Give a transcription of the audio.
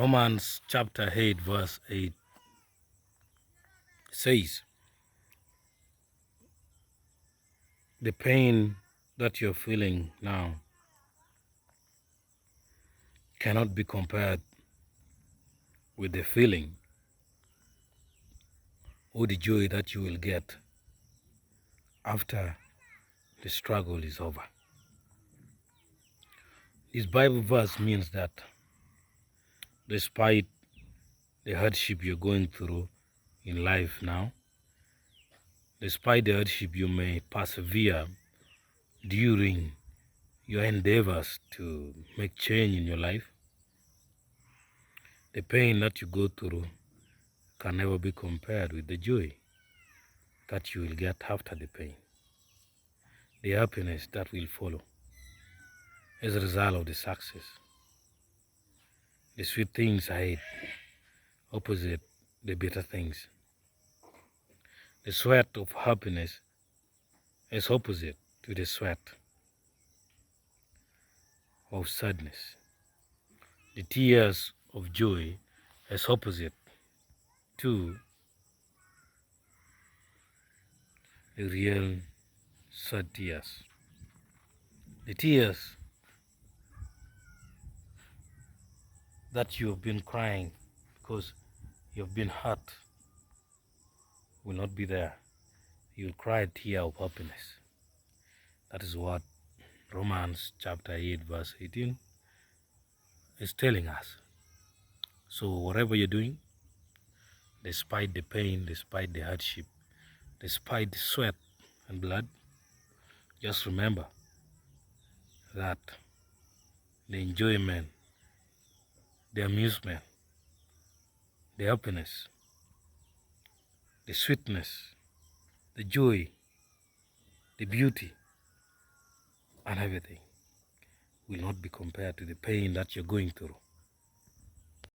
Romans chapter 8 verse 8 says, the pain that you're feeling now cannot be compared with the feeling or the joy that you will get after the struggle is over. This Bible verse means that despite the hardship you're going through in life now, despite the hardship you may persevere during your endeavors to make change in your life, the pain that you go through can never be compared with the joy that you will get after the pain, the happiness that will follow as a result of the success, the sweet things ahead, opposite the bitter things. The sweat of happiness is opposite to the sweat of sadness. The tears of joy is opposite to the real sad tears. The tears that you have been crying because you have been hurt will not be there. You'll cry a tear of happiness. That is what Romans chapter 8 verse 18 is telling us. So whatever you're doing, despite the pain, despite the hardship, despite the sweat and blood, just remember that the enjoyment, the amusement, the happiness, the sweetness, the joy, the beauty, and everything will not be compared to the pain that you're going through.